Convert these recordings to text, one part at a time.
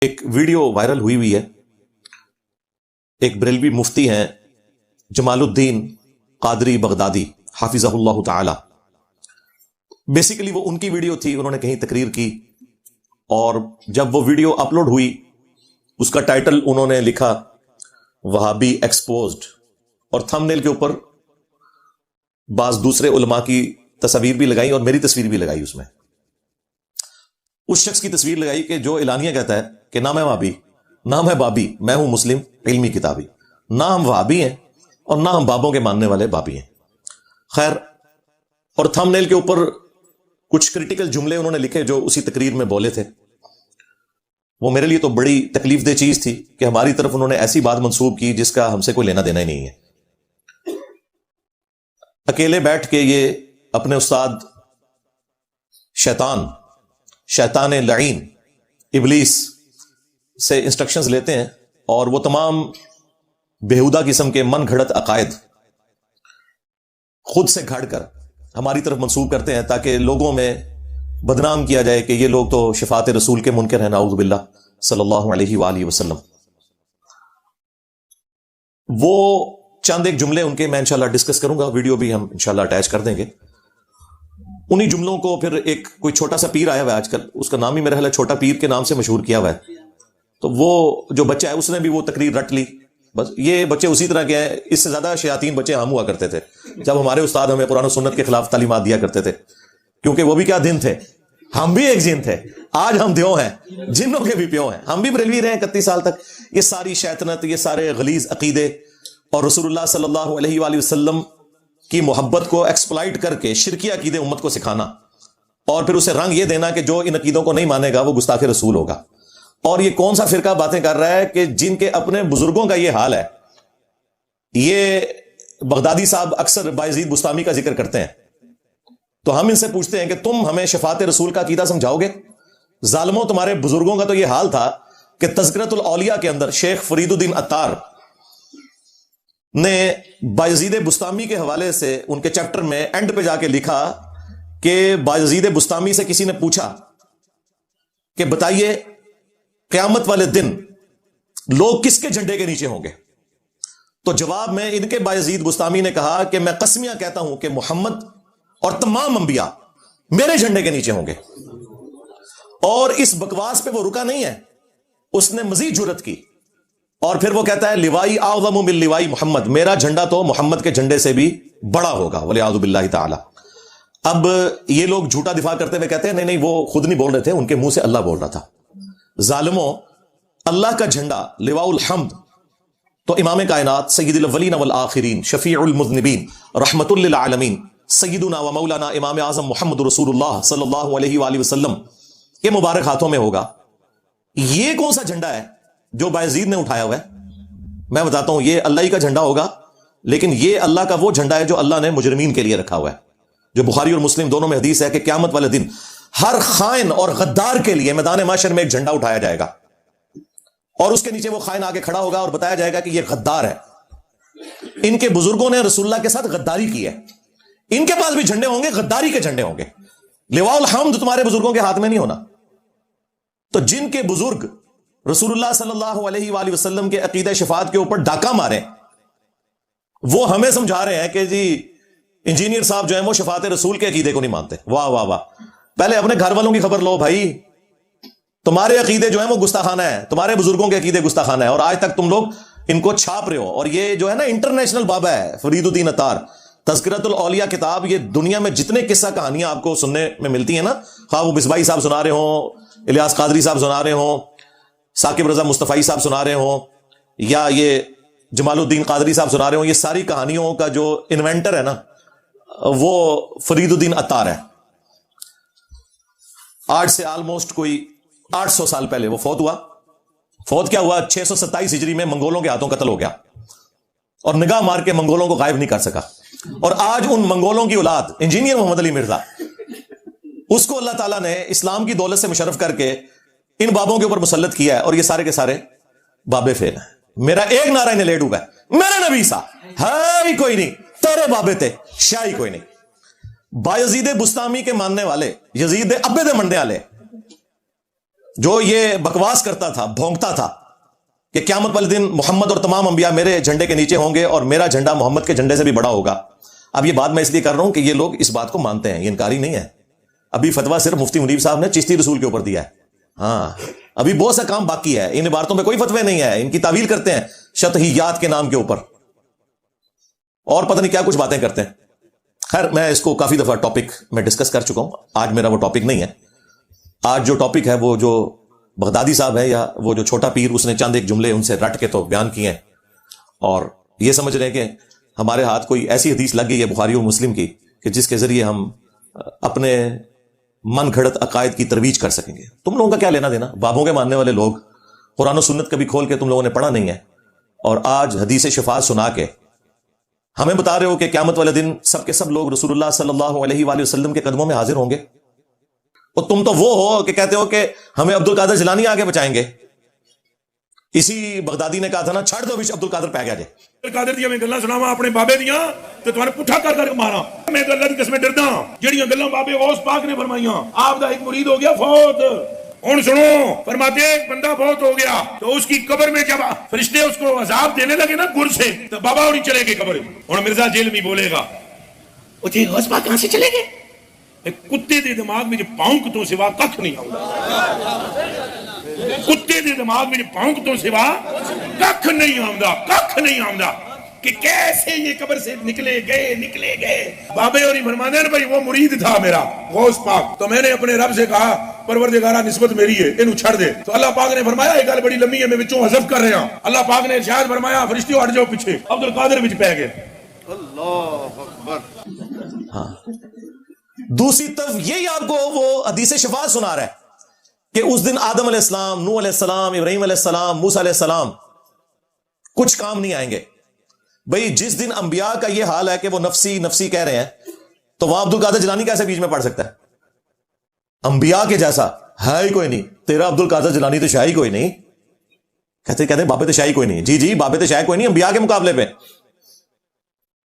ایک video viral ہوئی ہے. ایک بریلوی مفتی ہیں جمال الدین قادری بغدادی حافظہ اللہ تعالی. بیسیکلی وہ ان کی ویڈیو تھی, انہوں نے کہیں تقریر کی اور جب وہ ویڈیو اپلوڈ ہوئی اس کا ٹائٹل انہوں نے لکھا وہابی ایکسپوزڈ, اور تھم نیل کے اوپر بعض دوسرے علماء کی تصاویر بھی لگائی اور میری تصویر بھی لگائی. اس میں اس شخص کی تصویر لگائی کہ جو اعلانیہ کہتا ہے کہ نہ میں وہابی نہ میں بابی, میں ہوں مسلم علمی کتابی. نہ ہم وہابی ہیں اور نہ ہم بابوں کے ماننے والے بابی ہیں. خیر, اور تھم نیل کے اوپر کچھ کریٹیکل جملے انہوں نے لکھے جو اسی تقریر میں بولے تھے. وہ میرے لیے تو بڑی تکلیف دہ چیز تھی کہ ہماری طرف انہوں نے ایسی بات منسوب کی جس کا ہم سے کوئی لینا دینا ہی نہیں ہے. اکیلے بیٹھ کے یہ اپنے استاد شیطان لعین ابلیس سے انسٹرکشنز لیتے ہیں اور وہ تمام بےہودہ قسم کے من گھڑت عقائد خود سے گھڑ کر ہماری طرف منسوب کرتے ہیں تاکہ لوگوں میں بدنام کیا جائے کہ یہ لوگ تو شفاعت رسول کے منکر ہیں, نعوذ باللہ صلی اللہ علیہ وآلہ وسلم. وہ چند ایک جملے ان کے میں انشاءاللہ ڈسکس کروں گا, ویڈیو بھی ہم انشاءاللہ اٹیچ کر دیں گے. انہی جملوں کو پھر ایک کوئی چھوٹا سا پیر آیا ہوا ہے آج کل, اس کا نام ہی میرا خیال ہے چھوٹا پیر کے نام سے مشہور کیا ہوا ہے. تو وہ جو بچہ ہے اس نے بھی وہ تقریر رٹ لی. بس یہ بچے اسی طرح کے ہیں, اس سے زیادہ شیاطین بچے ہم ہوا کرتے تھے جب ہمارے استاد ہمیں قرآن و سنت کے خلاف تعلیمات دیا کرتے تھے, کیونکہ وہ بھی کیا دن تھے, ہم بھی ایک جن تھے. آج ہم دیو ہیں, جنوں کے بھی پیو ہیں. ہم بھی بریلوی رہے 31 سال تک. یہ ساری شیطنت, یہ سارے غلیظ عقیدے اور رسول اللہ صلی اللہ علیہ وآلہ وسلم کی محبت کو ایکسپلائٹ کر کے شرکی عقیدے امت کو سکھانا اور پھر اسے رنگ یہ دینا کہ جو ان عقیدوں کو نہیں مانے گا وہ گستاخ رسول ہوگا. اور یہ کون سا فرقہ باتیں کر رہا ہے کہ جن کے اپنے بزرگوں کا یہ حال ہے. یہ بغدادی صاحب اکثر بایزید بستامی کا ذکر کرتے ہیں, تو ہم ان سے پوچھتے ہیں کہ تم ہمیں شفاعت رسول کا عقیدہ سمجھاؤ گے؟ ظالموں, تمہارے بزرگوں کا تو یہ حال تھا کہ تذکرۃ الاولیاء کے اندر شیخ فرید الدین عطار نے بایزید بستامی کے حوالے سے ان کے چیپٹر میں اینڈ پہ جا کے لکھا کہ بایزید بستامی سے کسی نے پوچھا کہ بتائیے قیامت والے دن لوگ کس کے جھنڈے کے نیچے ہوں گے؟ تو جواب میں ان کے بایزید بستامی نے کہا کہ میں قسمیاں کہتا ہوں کہ محمد اور تمام انبیاء میرے جھنڈے کے نیچے ہوں گے. اور اس بکواس پہ وہ رکا نہیں ہے, اس نے مزید جرت کی اور پھر وہ کہتا ہے لوائی اعظم من لوائی محمد, میرا جھنڈا تو محمد کے جھنڈے سے بھی بڑا ہوگا والعیاذ باللہ تعالی. اب یہ لوگ جھوٹا دفاع کرتے ہوئے کہتے ہیں نہیں وہ خود نہیں بول رہے تھے, ان کے منہ سے اللہ بول رہا تھا. ظالموں, اللہ کا جھنڈا لواء الحمد تو امام کائنات سید الاولین والآخرین شفیع المذنبین رحمت للعالمین سیدنا و مولانا امام اعظم محمد رسول اللہ صلی اللہ علیہ وآلہ وسلم کے مبارک ہاتھوں میں ہوگا. یہ کون سا جھنڈا ہے جو بایزید نے اٹھایا ہوا ہے؟ میں بتاتا ہوں, یہ اللہ ہی کا جھنڈا ہوگا, لیکن یہ اللہ کا وہ جھنڈا ہے جو اللہ نے مجرمین کے لیے رکھا ہوا ہے. جو بخاری اور مسلم دونوں میں حدیث ہے کہ قیامت والے دن ہر خائن اور غدار کے لیے میدان محشر میں ایک جھنڈا اٹھایا جائے گا اور اس کے نیچے وہ خائن آگے کھڑا ہوگا اور بتایا جائے گا کہ یہ غدار ہے. ان کے بزرگوں نے رسول اللہ کے ساتھ غداری کی ہے, ان کے پاس بھی جھنڈے ہوں گے, غداری کے جھنڈے ہوں گے. لواء الحمد تمہارے بزرگوں کے ہاتھ میں نہیں ہونا. تو جن کے بزرگ رسول اللہ صلی اللہ علیہ وآلہ وسلم کے عقیدہ شفاعت کے اوپر ڈاکہ مارے, وہ ہمیں سمجھا رہے ہیں کہ جی انجینئر صاحب جو ہیں وہ شفاعت رسول کے عقیدے کو نہیں مانتے. واہ واہ واہ, پہلے اپنے گھر والوں کی خبر لو بھائی. تمہارے عقیدے جو ہیں وہ گستاخانہ ہے, تمہارے بزرگوں کے عقیدے گستاخانہ ہے, اور آج تک تم لوگ ان کو چھاپ رہے ہو. اور یہ جو ہے نا انٹرنیشنل بابا ہے فرید الدین عطار, تذکرۃ الاولیاء کتاب, یہ دنیا میں جتنے قصہ کہانیاں آپ کو سننے میں ملتی ہیں نا, خواہ وہ مصباحی صاحب سنا رہے ہوں, الیاس قادری صاحب سنا رہے ہوں, ثاقب رضا مصطفی صاحب سنا رہے ہوں, یا یہ جمال الدین قادری صاحب سنا رہے ہوں, یہ ساری کہانیوں کا جو انوینٹر ہے نا وہ فرید الدین عطار ہے. آج سے آلموسٹ کوئی 800 سال پہلے وہ فوت ہوا. فوت کیا ہوا؟ 627 ہجری میں منگولوں کے ہاتھوں قتل ہو گیا, اور نگاہ مار کے منگولوں کو غائب نہیں کر سکا. اور آج ان منگولوں کی اولاد انجینئر محمد علی مرزا, اس کو اللہ تعالیٰ نے اسلام کی دولت سے مشرف کر کے ان بابوں کے اوپر مسلط کیا ہے, اور یہ سارے کے سارے بابے فیل ہیں. میرا ایک نعرہ انہیں لے ڈوبا ہے, میرا نبی سا ہے ہی کوئی نہیں, تیرے بابے تھے شاہی کوئی نہیں. بایزید بستامی کے ماننے والے, یزید ابے دے منڈے والے, جو یہ بکواس کرتا تھا، بھونکتا تھا کہ قیامت والے دن محمد اور تمام انبیاء میرے جھنڈے کے نیچے ہوں گے اور میرا جھنڈا محمد کے جھنڈے سے بھی بڑا ہوگا. اب یہ بات میں اس لیے کر رہا ہوں کہ یہ لوگ اس بات کو مانتے ہیں، یہ انکاری نہیں ہے. ابھی فتویٰ صرف مفتی منیب صاحب نے چشتی رسول کے اوپر دیا ہے. ہاں ابھی بہت سا کام باقی ہے. ان عبارتوں پہ کوئی فتوے نہیں ہے، ان کی تعویل کرتے ہیں شطحیات کے نام کے اوپر اور پتہ نہیں کیا کچھ باتیں کرتے ہیں. خیر میں اس کو کافی دفعہ ٹاپک میں ڈسکس کر چکا ہوں، آج میرا وہ ٹاپک نہیں ہے. آج جو ٹاپک ہے وہ جو بغدادی صاحب ہے یا وہ جو چھوٹا پیر، اس نے چند ایک جملے ان سے رٹ کے تو بیان کیے ہیں اور یہ سمجھ رہے ہیں کہ ہمارے ہاتھ کوئی ایسی حدیث لگ گئی ہے بخاری و مسلم کی کہ جس کے ذریعے ہم اپنے من گھڑت عقائد کی ترویج کر سکیں گے. تم لوگوں کا کیا لینا دینا؟ بابوں کے ماننے والے لوگ قرآن و سنت کبھی کھول کے تم لوگوں نے پڑھا نہیں ہے اور آج حدیث شفاعت سنا کے ہمیں بتا رہے ہو کہ قیامت والے دن سب کے سب لوگ رسول اللہ صلی اللہ علیہ وآلہ وسلم کے قدموں میں حاضر ہوں گے. اور تم تو وہ ہو کہ کہتے ہو کہ ہمیں عبد القادر جیلانی آگے بچائیں گے. اسی بغدادی نے کہا تھا نا، چھڑ دو عبد القادر پہ گیا جے. قادر دیا میں گلاں سناواں اپنے بابے دیاں تے تمہارے پٹھا کر کر مارا. میں تو اللہ دی قسم ڈردا ہاں جڑیاں گلاں بابے غوث پاک نے فرمائیاں. آپ دا ایک مرید ہو گیا فوت. ہن سنو، فرماتے ہیں ایک بندہ فوت ہو گیا تو اس کی قبر میں جب فرشتے اس کو عذاب دینے لگے نا گر سے، تو بابا اور نہیں چلے گئے قبر. ہن مرزا جیل میں بولے گا او جی غوث پاک کہاں سے چلے گئے؟ ایک کتے دے دماغ میں پاؤنک تو سوا ککھ نہیں آؤں. کتے دے دماغ میں پاؤنک تو سوا ککھ نہیں آؤں، ککھ نہیں آؤں کہ کیسے یہ قبر سے نکلے گئے. بابے اور فرمانے ہیں بھائی وہ مرید تھا میرا غوث پاک، تو میں نے اپنے رب سے کہا پروردگارہ نسبت میری ہے، انہوں چھڑ دے. تو اللہ پاک نے فرمایا یہ گل بڑی لمبی ہے، میں وچوں حذف کر رہا ہوں. اللہ پاک نے ارشاد فرمایا فرشتیوں ہٹ جاؤ پیچھے. عبد القادر وچ پہ گئے. اللہ اکبر. ہاں دوسری طرف یہی آپ کو وہ حدیث شفاعت سنا رہا ہے کہ اس دن آدم علیہ السلام، نوح علیہ السلام، ابراہیم علیہ السلام، موسیٰ علیہ السلام کچھ کام نہیں آئیں گے. بھئی جس دن انبیاء کا یہ حال ہے کہ وہ نفسی نفسی کہہ رہے ہیں، تو وہاں عبد القادر جیلانی کیسے بیچ میں پڑ سکتا ہے؟ انبیاء کے جیسا ہے ہی کوئی نہیں. تیرا عبد القادر جیلانی تو شاہی کوئی نہیں. کہتے بابے تو شاہی کوئی نہیں. جی بابے تو شاہی کوئی نہیں انبیاء کے مقابلے پہ.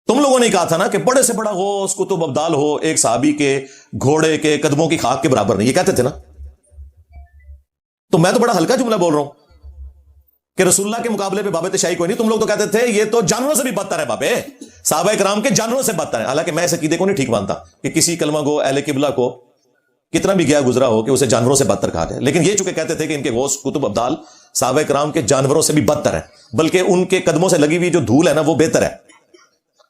تم لوگوں نے کہا تھا نا کہ بڑے سے بڑا غوث قطب ابدال ہو ایک صحابی کے گھوڑے کے قدموں کی خاک کے برابر نہیں، یہ کہتے تھے نا. تو میں تو بڑا ہلکا جملہ بول رہا ہوں کہ رسول اللہ کے مقابلے پہ بابے تشائی کوئی نہیں. تم لوگ تو کہتے تھے یہ تو جانوروں سے بھی بدتر ہے بابے، صحابہ کرام کے جانوروں سے بدتر ہے. حالانکہ میں اس عقیدے کو نہیں ٹھیک مانتا کہ کسی کلمہ گو اہل قبلہ کو کتنا بھی گیا گزرا ہو کہ اسے جانوروں سے بدتر کہا جائے. لیکن یہ چونکہ کہتے تھے کہ ان کے غوث قطب ابدال صحابہ کرام کے جانوروں سے بھی بدتر ہے، بلکہ ان کے قدموں سے لگی ہوئی جو دھول ہے نا وہ بہتر ہے.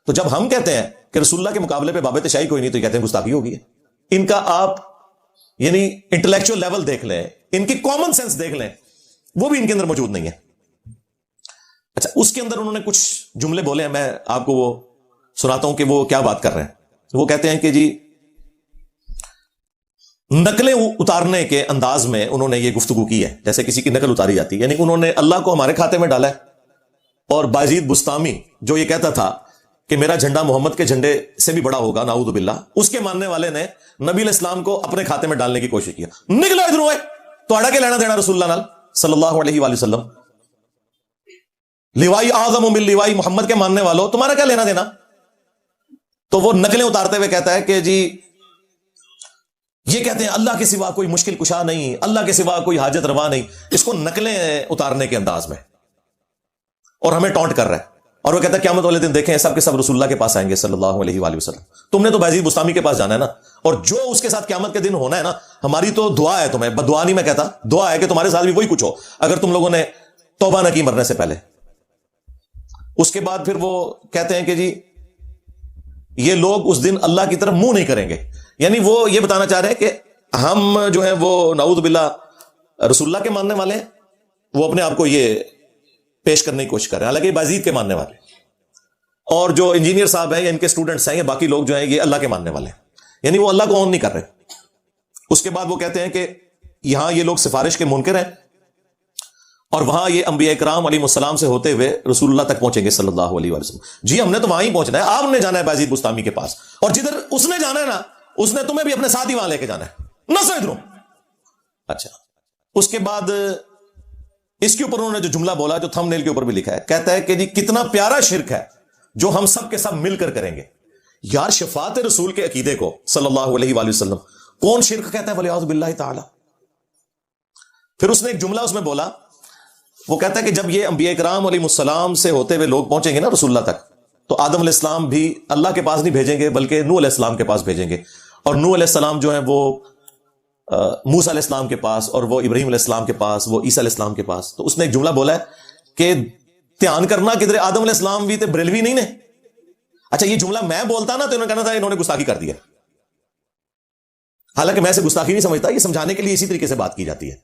تو جب ہم کہتے ہیں کہ رسول اللہ کے مقابلے پہ بابے تشائی کوئی نہیں، تو یہ کہتے ہیں گستاخی ہوگی. ان کا آپ یعنی انٹلیکچوئل لیول دیکھ لیں، ان کی کامن سینس دیکھ لیں، وہ بھی ان کے اندر موجود نہیں ہے. اچھا اس کے اندر انہوں نے کچھ جملے بولے ہیں، میں آپ کو وہ سناتا ہوں کہ وہ کیا بات کر رہے ہیں. وہ کہتے ہیں کہ جی نقلیں اتارنے کے انداز میں انہوں نے یہ گفتگو کی ہے جیسے کسی کی نقل اتاری جاتی ہے. یعنی انہوں نے اللہ کو ہمارے کھاتے میں ڈالا ہے. اور بایزید بستامی جو یہ کہتا تھا کہ میرا جھنڈا محمد کے جھنڈے سے بھی بڑا ہوگا نعوذ باللہ، اس کے ماننے والے نے نبی علیہ السلام کو اپنے کھاتے میں ڈالنے کی کوشش کیا. نکلو ادھر ہوئے تو اڑا کے لینا دینا رسول اللہ نال صلی اللہ علیہ وآلہ وسلم. لیوائی اعظم من لیوائی محمد کے ماننے والوں تمہارا کیا لینا دینا؟ تو وہ نقلیں اتارتے ہوئے کہتا ہے کہ جی یہ کہتے ہیں اللہ کے سوا کوئی مشکل کشا نہیں، اللہ کے سوا کوئی حاجت روا نہیں. اس کو نقلیں اتارنے کے انداز میں اور ہمیں ٹونٹ کر رہا ہے. اور وہ کہتا ہے قیامت والے دن دیکھیں سب کے سب رسول اللہ کے پاس آئیں گے صلی اللہ علیہ وآلہ وسلم. تم نے تو بایزید بستامی کے پاس جانا ہے نا، اور جو اس کے ساتھ قیامت کے دن ہونا ہے نا، ہماری تو دعا ہے تمہیں، بدعا نہیں میں کہتا، دعا ہے کہ تمہارے ساتھ بھی وہی کچھ ہو اگر تم لوگوں نے توبہ نہ کی مرنے سے پہلے. اس کے بعد پھر وہ کہتے ہیں کہ جی یہ لوگ اس دن اللہ کی طرف منہ نہیں کریں گے. یعنی وہ یہ بتانا چاہ رہے ہیں کہ ہم جو ہیں وہ نعوذ باللہ رسول اللہ کے ماننے والے ہیں، وہ اپنے آپ کو یہ پیش کرنے کی کوشش کر رہے ہیں، حالانکہ بازید کے ماننے والے. اور جو انجینئر صاحب ہیں یا ان کے اسٹوڈنٹس ہیں یا باقی لوگ جو ہیں یہ اللہ کے ماننے والے ہیں، یعنی وہ اللہ کو اون نہیں کر رہے. اس کے بعد وہ کہتے ہیں کہ یہاں یہ لوگ سفارش کے منکر ہیں اور وہاں یہ انبیاء کرام علیہ السلام سے ہوتے ہوئے رسول اللہ تک پہنچیں گے صلی اللہ علیہ وسلم. جی ہم نے تو وہاں ہی پہنچنا ہے، آپ نے جانا ہے بازید بستامی کے پاس، اور جدھر اس نے جانا ہے نا اس نے تمہیں بھی اپنے ساتھ ہی وہاں لے کے جانا ہے نہ سو ادھروں. اچھا اس کے بعد اس کے اوپر انہوں نے جو جملہ بولا جو تھم نیل کے اوپر بھی لکھا ہے، کہتا ہے کہ جی کتنا پیارا شرک ہے جو ہم سب کے سب مل کر کریں گے. یار شفاعت رسول کے عقیدے کو صلی اللہ علیہ وآلہ وسلم کون شرک کہتا ہے؟ ولیعوذ باللہ تعالی. پھر اس نے ایک جملہ اس میں بولا، وہ کہتا ہے کہ جب یہ انبیاء کرام علیہ السلام سے ہوتے ہوئے لوگ پہنچیں گے نا رسول اللہ تک، تو آدم علیہ السلام بھی اللہ کے پاس نہیں بھیجیں گے بلکہ نوح علیہ السلام کے پاس بھیجیں گے، اور نوح علیہ السلام جو ہیں وہ موسیٰ علیہ السلام کے پاس، اور وہ ابراہیم علیہ السلام کے پاس، وہ عیسیٰ علیہ السلام کے پاس۔ تو اس نے ایک جملہ بولا ہے کہ دھیان کرنا کدھر آدم علیہ السلام بھی تے بریلوی نہیں نے۔ اچھا یہ جملہ میں بولتا نا تو انہوں نے کہنا تھا انہوں نے گستاخی کر دیا، حالانکہ میں اسے گستاخی نہیں سمجھتا، یہ سمجھانے کے لیے اسی طریقے سے بات کی جاتی ہے،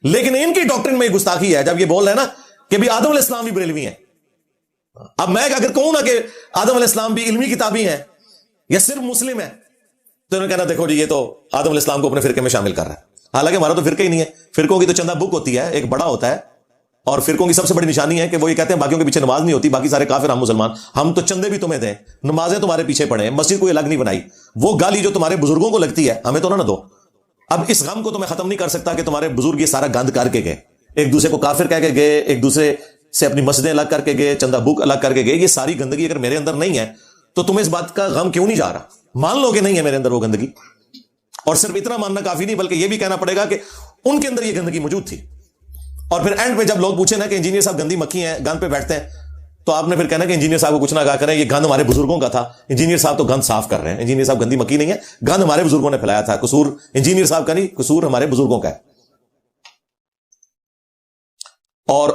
لیکن ان کی ڈاکٹرن میں گستاخی ہے جب یہ بول رہے ہیں نا کہ بھی آدم علیہ السلام بھی بریلوی ہیں۔ اب میں اگر کہوں نا کہ آدم علیہ السلام بھی علمی کتابی ہیں یا صرف مسلم ہے، تو انہوں نے کہنا دیکھو جی یہ تو آدم علیہ السلام کو اپنے فرقے میں شامل کر رہا ہے، حالانکہ ہمارا تو فرقہ ہی نہیں ہے۔ فرقوں کی تو چندہ بک ہوتی ہے، ایک بڑا ہوتا ہے، اور فرقوں کی سب سے بڑی نشانی ہے کہ وہ یہ کہتے ہیں باقیوں کے پیچھے نماز نہیں ہوتی، باقی سارے کافر ہم مسلمان، ہم تو چندے بھی تمہیں دیں، نمازیں تمہارے پیچھے پڑھیں، مسجد کوئی الگ نہیں بنائی، وہ گالی جو تمہارے بزرگوں کو لگتی ہے ہمیں تو نہ دو۔ اب اس غم کو تو میں ختم نہیں کر سکتا کہ تمہارے بزرگ یہ سارا گند کر کے گئے، ایک دوسرے کو کافر کہہ کے گئے، ایک دوسرے سے اپنی مسجدیں الگ کر کے گئے، چندہ بک الگ کر کے گئے، یہ ساری گندگی اگر میرے اندر نہیں ہے تو تمہیں اس بات کا غم کیوں نہیں جا رہا؟ مان لو کہ نہیں ہے میرے اندر وہ گندگی، اور صرف اتنا ماننا کافی نہیں بلکہ یہ بھی کہنا پڑے گا کہ ان کے اندر یہ گندگی موجود تھی۔ اور پھر اینڈ پہ جب لوگ پوچھیں نا کہ انجینئر صاحب گندی مکھی ہیں، گند پہ بیٹھتے ہیں، تو آپ نے پھر کہنا کہ انجینئر صاحب کو کچھ نہ کہا کریں، یہ گند ہمارے بزرگوں کا تھا، انجینئر صاحب تو گند صاف کر رہے ہیں، انجینئر صاحب گندی مکھی نہیں ہے، گند ہمارے بزرگوں نے پھیلایا تھا، قصور انجینئر صاحب کا نہیں، قصور ہمارے بزرگوں کا ہے۔ اور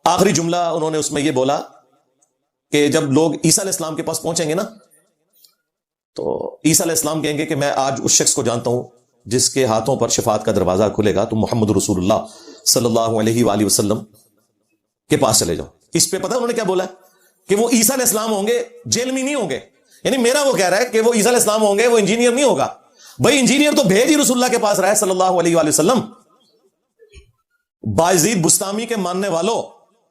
آخری جملہ انہوں نے اس میں یہ بولا کہ جب لوگ عیسیٰ علیہ السلام کے پاس پہنچیں گے نا تو عیسیٰ علیہ السلام کہیں گے کہ میں آج اس شخص کو جانتا ہوں جس کے ہاتھوں پر شفاعت کا دروازہ کھلے گا، تم محمد رسول اللہ صلی اللہ علیہ وآلہ وسلم کے پاس چلے جاؤ۔ اس پہ پتہ انہوں نے کیا بولا کہ وہ عیسیٰ علیہ السلام ہوں گے، جیل میں نہیں ہوں گے، یعنی میرا وہ کہہ رہا ہے کہ وہ عیسیٰ علیہ السلام ہوں گے، وہ انجینئر نہیں ہوگا۔ بھائی انجینئر تو بھیج ہی رسول اللہ کے پاس رہا ہے صلی اللہ علیہ وآلہ وسلم۔ بایزید بستامی کے ماننے والوں،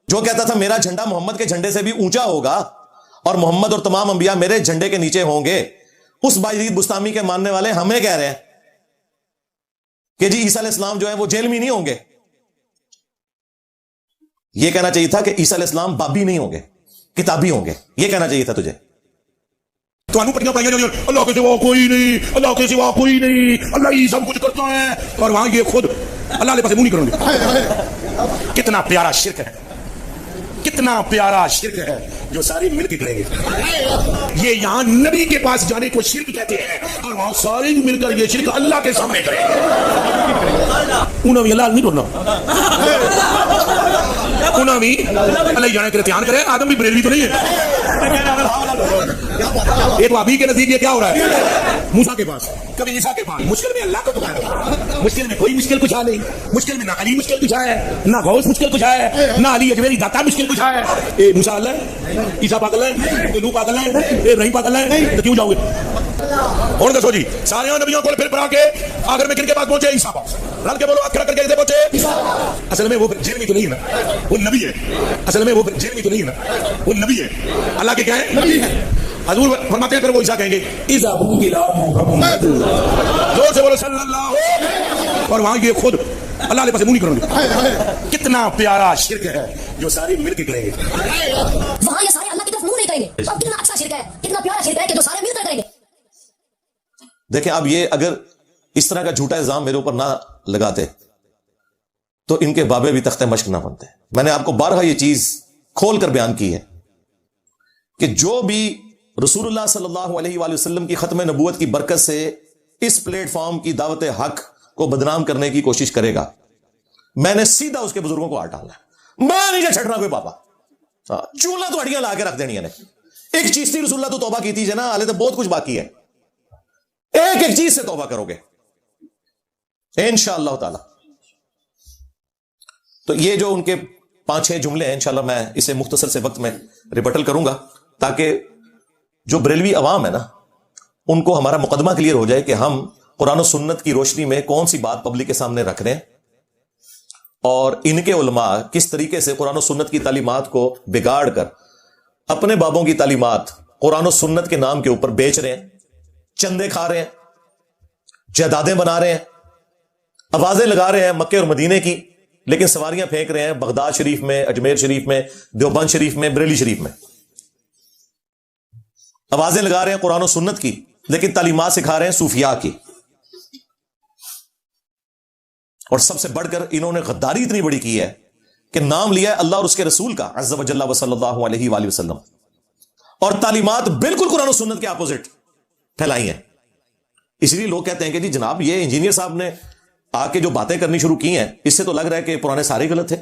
جو کہتا تھا میرا جھنڈا محمد کے جھنڈے سے بھی اونچا ہوگا اور محمد اور تمام انبیاء میرے جھنڈے کے نیچے ہوں گے، اس بایزید بستامی کے ماننے والے ہمیں کہہ رہے ہیں کہ جی عیسیٰ علیہ السلام جو ہے وہ جیل میں نہیں ہوں گے۔ یہ کہنا چاہیے تھا کہ عیسیٰ علیہ السلام بابی نہیں ہوں گے، کتابی ہوں گے، یہ کہنا چاہیے تھا تجھے۔ تو انو پٹیاں پڑھائیں گے اللہ کے سوا کوئی نہیں، اللہ کے سوا کوئی نہیں، اللہ ہی سب کچھ کرتا ہے، اور وہاں یہ خود اللہ کے پاس منہ نہیں کریں گے۔ کتنا پیارا شرک ہے، کتنا پیارا شرک ہے جو ساری مل کے کریں گے۔ یہ یہاں نبی کے پاس جانے کو شرک کہتے ہیں، اور وہاں سارے مل کر یہ شرک اللہ کے سامنے کریں گے۔ انہوں بھی اللہ نہیں بولنا، انہوں بھی اللہ جانے کے دھیان کرے، آدم بھی بریلوی تو نہیں ہے۔ ایک ابھی کے نزدیک یہ کیا ہو رہا ہے؟ موسیٰ کے پاس، کبھی عیسیٰ کے پاس، مشکل میں اللہ کو پکارا، مشکل میں کوئی مشکل کچھ نہیں، مشکل میں نہ علی مشکل کچھ ہے، نہ غوث مشکل کچھ ہے، نہ علی اجمیری داتا مشکل کچھ ہے۔ اے موسیٰ اللہ ہے، عیسیٰ پاگل ہے، اے نوح پاگل ہے، اے ابراہیم پاگل ہے، تو کیوں جاؤ گے؟ اور دسو جی سارے نبیوں کو پھر پڑھا کے آخر میں کن کے پاس پہنچے؟ عیسیٰ پاس۔ رل کے بولو ہاتھ کھڑا کر کے کیسے پہنچے؟ اصل میں وہ جیل میں تو نہیں ہے نا، وہ نبی ہے۔ اصل میں وہ جیل میں تو نہیں ہے نا، وہ نبی ہے، اللہ کے کیا ہے؟ نبی ہے۔ حضور فرماتے ہیں پھر وہ عیسیٰ کہیں گے اذا بوئلا محمد، زور سے بولو صلی اللہ، اور وہاں یہ خود اللہ کے پاس منہ نہیں کریں گے۔ کتنا پیارا شرک ہے جو ساری مل کے کریں گے، وہاں یہ سارے اللہ کی طرف منہ نہیں کریں گے۔ اب کتنا اچھا شرک ہے، کتنا پیارا شرک ہے کہ جو سارے مل کر کریں گے۔ دیکھیں اب یہ اگر اس طرح کا جھوٹا الزام میرے اوپر نہ لگاتے تو ان کے بابے بھی تخت مشق نہ بنتے۔ میں نے آپ کو بارہا یہ چیز کھول کر بیان کی ہے کہ جو بھی رسول اللہ صلی اللہ علیہ وآلہ وسلم کی ختم نبوت کی برکت سے اس پلیٹ فارم کی دعوت حق کو بدنام کرنے کی کوشش کرے گا، میں نے سیدھا اس کے بزرگوں کو ہاتھ ڈالنا ہے، میں نہیں چھڑنا کوئی پاپا، چولہا تو ہڈیاں لا کے رکھ دینی ہے۔ ایک چیز تھی رسول اللہ تو توبہ کی تھی نا، حالے تو بہت کچھ باقی ہے، ایک ایک چیز سے توبہ کرو گے انشاءاللہ تعالی۔ تو یہ جو ان کے 5-6 جملے ہیں انشاءاللہ میں اسے مختصر سے وقت میں ریبٹل کروں گا تاکہ جو بریلوی عوام ہے نا ان کو ہمارا مقدمہ کلیئر ہو جائے کہ ہم قرآن و سنت کی روشنی میں کون سی بات پبلک کے سامنے رکھ رہے ہیں، اور ان کے علماء کس طریقے سے قرآن و سنت کی تعلیمات کو بگاڑ کر اپنے بابوں کی تعلیمات قرآن و سنت کے نام کے اوپر بیچ رہے ہیں، چندے کھا رہے ہیں، جائیدادیں بنا رہے ہیں، آوازیں لگا رہے ہیں مکے اور مدینے کی، لیکن سواریاں پھینک رہے ہیں بغداد شریف میں، اجمیر شریف میں، دیوبند شریف میں، بریلی شریف میں۔ آوازیں لگا رہے ہیں قرآن و سنت کی، لیکن تعلیمات سکھا رہے ہیں صوفیاء کی۔ اور سب سے بڑھ کر انہوں نے غداری اتنی بڑی کی ہے کہ نام لیا ہے اللہ اور اس کے رسول کا عز و جل و صلی اللہ علیہ وآلہ وسلم، اور تعلیمات بالکل قرآن و سنت کے اپوزٹ پھیلائی ہیں۔ اس لیے لوگ کہتے ہیں کہ جی جناب یہ انجینئر صاحب نے آ کے جو باتیں کرنی شروع کی ہیں اس سے تو لگ رہا ہے کہ پرانے سارے غلط تھے۔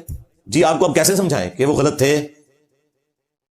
جی آپ کو اب کیسے سمجھائیں کہ وہ غلط تھے